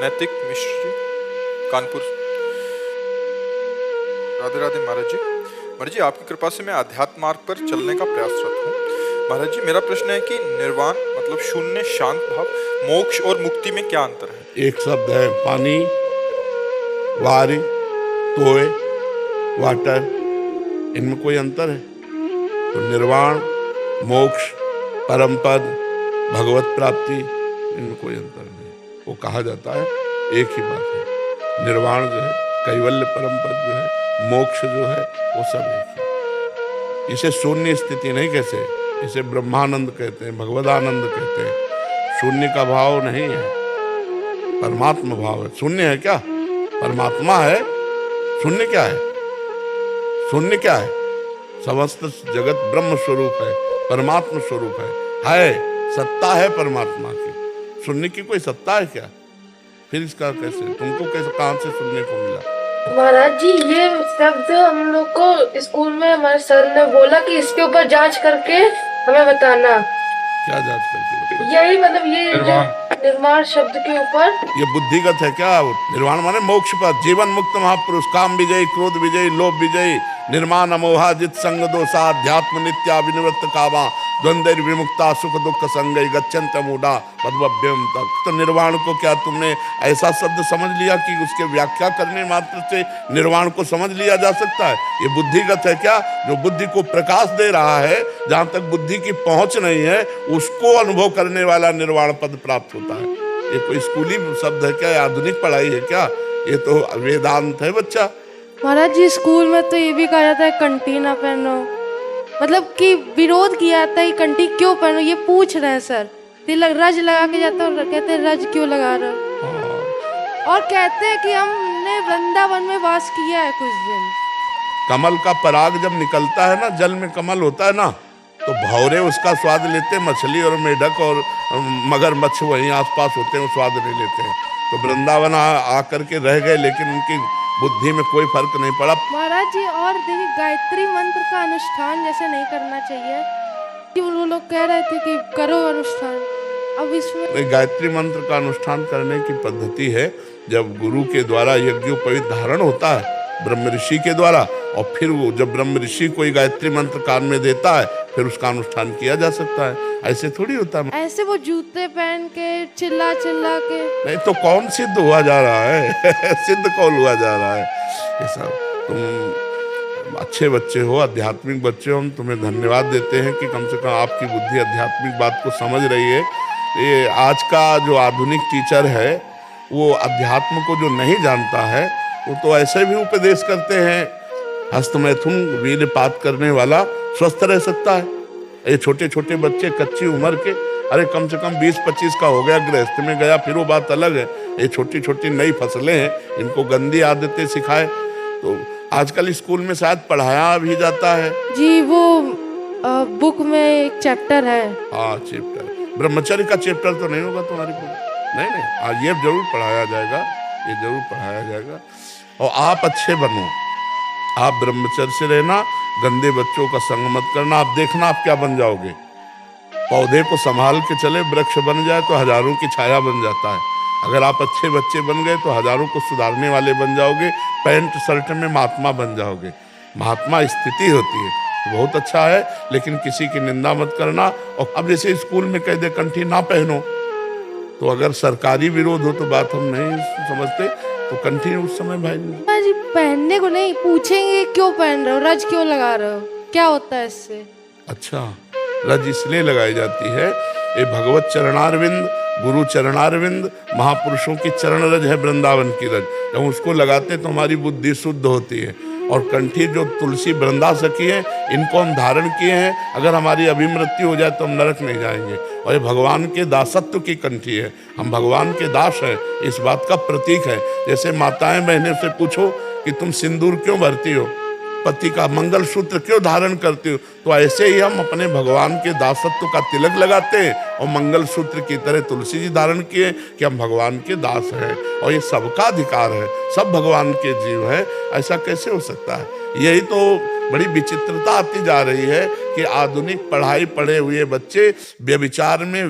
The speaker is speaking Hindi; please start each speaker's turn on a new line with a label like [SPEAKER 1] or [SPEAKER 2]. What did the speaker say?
[SPEAKER 1] नैतिक मिश्र जी, कानपुर। राधे राधे महाराज जी। महाराज जी, आपकी कृपा से मैं अध्यात्म मार्ग पर चलने का प्रयासरत हूँ। महाराज जी, मेरा प्रश्न है कि निर्वाण मतलब शून्य, शांत भाव, मोक्ष और मुक्ति में क्या अंतर है?
[SPEAKER 2] एक शब्द है पानी, वारी, तोय, वाटर, इनमें कोई अंतर है? तो निर्वाण, मोक्ष, परम पद, भगवत प्राप्ति, इनमें कोई अंतर नहीं। वो कहा जाता है एक ही बात है। निर्वाण जो है, कैवल्य परम पद जो है, मोक्ष जो है, वो सब एक ही। इसे शून्य स्थिति नहीं कहते, इसे ब्रह्मानंद कहते हैं, भगवदानंद कहते हैं। शून्य का भाव नहीं है, परमात्मा भाव है। शून्य है क्या? परमात्मा है। शून्य क्या है? शून्य क्या है? समस्त जगत ब्रह्म स्वरूप है, परमात्मा स्वरूप है, सत्ता है परमात्मा की। शून्य की कोई सत्ता है क्या? फिर इसका कैसे, तुमको कैसे, कहां से सुनने को मिला?
[SPEAKER 3] महाराज जी, ये शब्द हम लोग को स्कूल में हमारे सर ने बोला कि इसके ऊपर जांच करके हमें बताना।
[SPEAKER 2] क्या जांच करके बताना?
[SPEAKER 3] यही मतलब ये निर्वाण शब्द के ऊपर।
[SPEAKER 2] ये बुद्धिगत है क्या? निर्वाण माने मोक्ष पद, जीवन मुक्त महापुरुष, काम विजयी, क्रोध विजयी, लोभ विजयी, निर्माण अमोहा, जित संग दोषा, अध्यात्म नित्या विनिवृत्त कामा, द्वंद्व विमुक्ता, सुख दुख संगई, गच्छन्त मूढ़ा पद्भव्यम तक। तो निर्वाण को क्या तुमने ऐसा शब्द समझ लिया कि उसके व्याख्या करने मात्र से निर्वाण को समझ लिया जा सकता है? ये बुद्धिगत है क्या? जो बुद्धि को प्रकाश दे रहा है, जहां तक बुद्धि की पहुंच नहीं है, उसको अनुभव करने वाला निर्वाण पद प्राप्त होता है। ये कोई स्कूली शब्द है क्या? आधुनिक पढ़ाई है क्या? ये तो वेदांत है बच्चा।
[SPEAKER 3] महाराज जी, स्कूल में तो ये भी कहा जाता है कंठी ना पहनो, मतलब कि विरोध किया जाता है कंठी क्यों पहनो। ये पूछ रहे हैं सर, तिलक रज लगा के जाता है, कहते हैं रज क्यों लगा रहे हो, और कहते हैं कि हमने वृंदावन में वास किया है कुछ दिन।
[SPEAKER 2] कमल का पराग जब निकलता है ना, जल में कमल होता है ना, तो भौरे उसका स्वाद लेते हैं, मछली और मेढक और मगरमच्छ वहीं आसपास होते हैं, वो स्वाद नहीं लेते हैं। तो वृंदावन आकर के रह गए, लेकिन उनकी बुद्धि में कोई फर्क नहीं पड़ा।
[SPEAKER 3] महाराज जी, और देखिए गायत्री मंत्र का अनुष्ठान जैसे नहीं करना चाहिए कि वो लोग कह रहे थे कि करो अनुष्ठान, अब इसमें
[SPEAKER 2] गायत्री मंत्र का अनुष्ठान करने की पद्धति है, जब गुरु के द्वारा यज्ञोपवीत धारण होता है ब्रह्म ऋषि के द्वारा, और फिर वो जब ब्रह्म ऋषि कोई गायत्री मंत्र कान में देता है, फिर उसका अनुष्ठान किया जा सकता है। ऐसे थोड़ी होता है।
[SPEAKER 3] ऐसे वो जूते पहन के चिल्ला चिल्ला के
[SPEAKER 2] नहीं तो कौन सिद्ध हुआ जा रहा है? सिद्ध कौन हुआ जा रहा है? ये सब तुम अच्छे बच्चे हो, आध्यात्मिक बच्चे हो, हम तुम्हें धन्यवाद देते हैं कि कम से कम आपकी बुद्धि आध्यात्मिक बात को समझ रही है। ये आज का जो आधुनिक टीचर है, वो अध्यात्म को जो नहीं जानता है, वो तो ऐसे भी उपदेश करते हैं, हस्तमैथुन वीर्यपात करने वाला स्वस्थ रह सकता है। ये छोटे छोटे बच्चे कच्ची उम्र के, अरे कम से कम 20-25 का हो गया, गृहस्थ में गया, फिर वो बात अलग है। ये छोटी छोटी नई फसलें हैं, इनको गंदी आदतें सिखाए। तो आजकल स्कूल में शायद पढ़ाया भी जाता है
[SPEAKER 3] जी, वो बुक में एक चैप्टर है।
[SPEAKER 2] हाँ, चैप्टर ब्रह्मचर्य का चैप्टर तो नहीं होगा तुम्हारी बुक? नहीं, आज ये जरूर पढ़ाया जाएगा, ये जरूर पढ़ाया जाएगा। और आप अच्छे बनो, आप ब्रह्मचर्य से रहना, गंदे बच्चों का संग मत करना। आप देखना आप क्या बन जाओगे। पौधे को संभाल के चले, वृक्ष बन जाए तो हजारों की छाया बन जाता है। अगर आप अच्छे बच्चे बन गए तो हजारों को सुधारने वाले बन जाओगे, पैंट शर्ट में महात्मा बन जाओगे। महात्मा स्थिति होती है, तो बहुत अच्छा है, लेकिन किसी की निंदा मत करना। और अब जैसे स्कूल में कह दे कंठी ना पहनो, तो अगर सरकारी विरोध हो तो बात हम नहीं समझते, तो कंठी उस समय भाई
[SPEAKER 3] जी पहनने को नहीं, पूछेंगे क्यों पहन रहे हो, रज क्यों लगा रहे हो, क्या होता है इससे?
[SPEAKER 2] अच्छा, रज इसलिए लगाई जाती है, ये भगवत चरणारविंद, गुरु चरणारविंद, महापुरुषों की चरण रज है, वृंदावन की रज। जब उसको लगाते तो हमारी बुद्धि शुद्ध होती है। और कंठी जो तुलसी वृंदा सखी है, इनको हम धारण किए हैं। अगर हमारी अभिमृत्यु हो जाए तो हम नरक नहीं जाएंगे। और ये भगवान के दासत्व की कंठी है, हम भगवान के दास हैं, इस बात का प्रतीक है। जैसे माताएं बहनें से पूछो कि तुम सिंदूर क्यों भरती हो, पति का मंगल सूत्र क्यों धारण करते हो, तो ऐसे ही हम अपने भगवान के दासत्व का तिलक लगाते हैं, और मंगल सूत्र की तरह तुलसी जी धारण किए कि हम भगवान के दास हैं। और ये सबका अधिकार है, सब भगवान के जीव है, ऐसा कैसे हो सकता है? यही तो बड़ी विचित्रता आती जा रही है कि आधुनिक पढ़ाई पढ़े हुए बच्चे व्यभिचार में